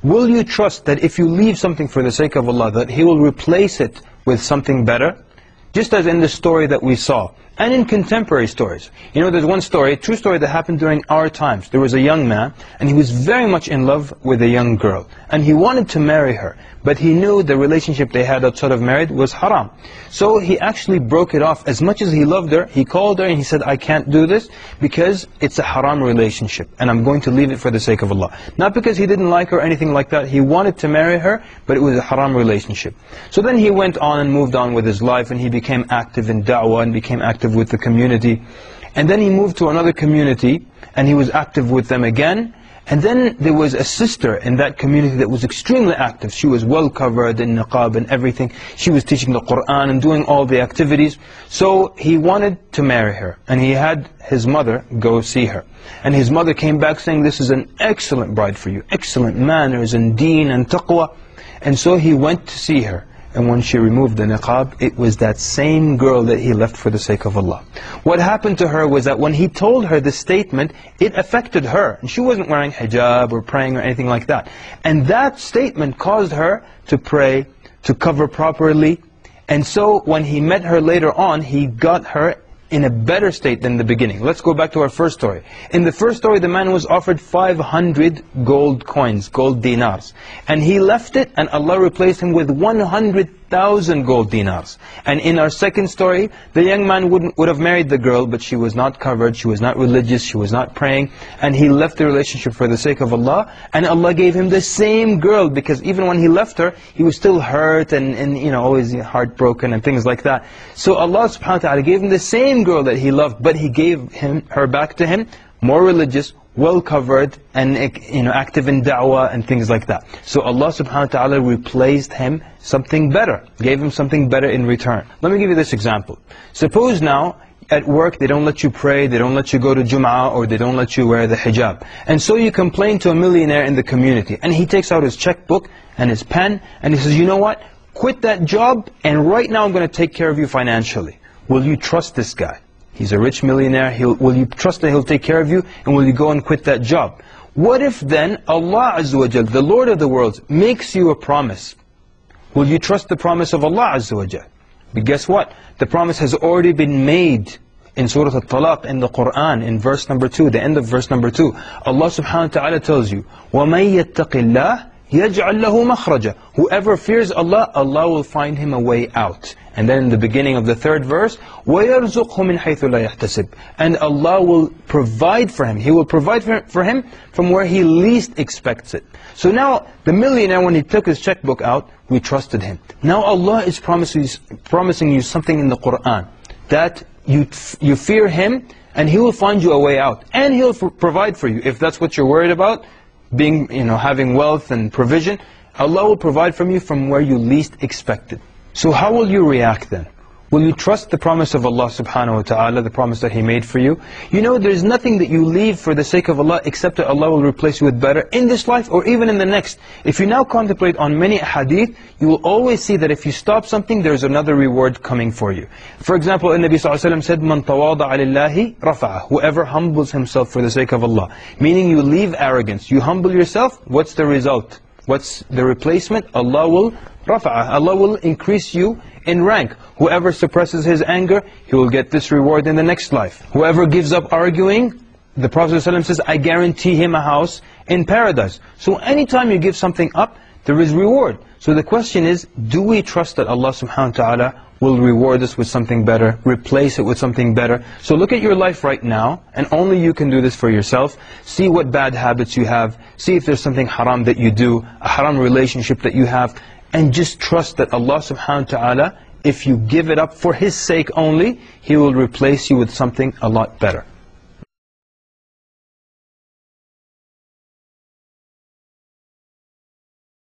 will you trust that if you leave something for the sake of Allah, that He will replace it with something better? Just as in the story that we saw, and in contemporary stories. You know, there's one story, a true story that happened during our times. There was a young man, and he was very much in love with a young girl. And he wanted to marry her, but he knew the relationship they had outside of marriage was haram. So he actually broke it off. As much as he loved her, he called her and he said, I can't do this because it's a haram relationship, and I'm going to leave it for the sake of Allah. Not because he didn't like her or anything like that. He wanted to marry her, but it was a haram relationship. So then he went on and moved on with his life, and he became active in da'wah and became active with the community. And then he moved to another community and he was active with them again. And then there was a sister in that community that was extremely active. She was well covered in niqab and everything. She was teaching the Qur'an and doing all the activities. So he wanted to marry her, and he had his mother go see her. And his mother came back saying, this is an excellent bride for you, excellent manners and deen and taqwa. And so he went to see her. And when she removed the niqab, it was that same girl that he left for the sake of Allah. What happened to her was that when he told her this statement, it affected her. And she wasn't wearing hijab or praying or anything like that. And that statement caused her to pray, to cover properly. And so when he met her later on, he got her in a better state than the beginning. Let's go back to our first story. In the first story, the man was offered 500 gold coins, gold dinars. And he left it, and Allah replaced him with 100,000 gold dinars. And in our second story, the young man would have married the girl, but she was not covered, she was not religious, she was not praying, and he left the relationship for the sake of Allah, and Allah gave him the same girl, because even when he left her, he was still hurt and you know, always heartbroken and things like that. So Allah subhanahu wa ta'ala gave him the same girl that he loved, but He gave her back to him, more religious, well covered, and you know, active in da'wah and things like that. So Allah subhanahu wa ta'ala replaced him something better, gave him something better in return. Let me give you this example. Suppose now, at work they don't let you pray, they don't let you go to Jum'ah, or they don't let you wear the hijab. And so you complain to a millionaire in the community, and he takes out his checkbook and his pen, and he says, you know what, quit that job, and right now I'm going to take care of you financially. Will you trust this guy? He's a rich millionaire. Will you trust that he'll take care of you? And will you go and quit that job? What if then Allah Azza wa Jal, the Lord of the worlds, makes you a promise? Will you trust the promise of Allah Azza wa Jal? But guess what? The promise has already been made in Surah Al-Talaq in the Qur'an, in verse number 2, the end of verse number 2. Allah subhanahu wa ta'ala tells you, وَمَن يَتَّقِ اللَّهِ يَجْعَلْ لَهُ مَخْرَجًا. Whoever fears Allah, Allah will find him a way out. And then in the beginning of the third verse, وَيَرْزُقْهُ مِنْ حَيْثُ لَا يَحْتَسِبْ. And Allah will provide for him. He will provide for him from where he least expects it. So now, the millionaire, when he took his checkbook out, we trusted him. Now Allah is promising you something in the Qur'an, that you fear Him, and He will find you a way out. And He'll provide for you. If that's what you're worried about, being, you know, having wealth and provision, Allah will provide from you from where you least expect it. So how will you react then? Will you trust the promise of Allah subhanahu wa ta'ala, the promise that He made for you? You know, there's nothing that you leave for the sake of Allah except that Allah will replace you with better in this life or even in the next. If you now contemplate on many hadith, you will always see that if you stop something, there's another reward coming for you. For example, the Nabi ﷺ said, مَنْ تَوَاضَعَ لِلَّهِ رَفَعَهُ. Whoever humbles himself for the sake of Allah. Meaning you leave arrogance. You humble yourself, what's the result? What's the replacement? Allah will rafa'ah. Allah will increase you in rank. Whoever suppresses his anger, he will get this reward in the next life. Whoever gives up arguing, the Prophet ﷺ says, I guarantee him a house in paradise. So anytime you give something up, there is reward. So the question is, do we trust that Allah subhanahu wa ta'ala will reward us with something better, replace it with something better? So look at your life right now, and only you can do this for yourself. See what bad habits you have. See if there's something haram that you do, a haram relationship that you have. And just trust that Allah subhanahu wa ta'ala, if you give it up for His sake only, He will replace you with something a lot better.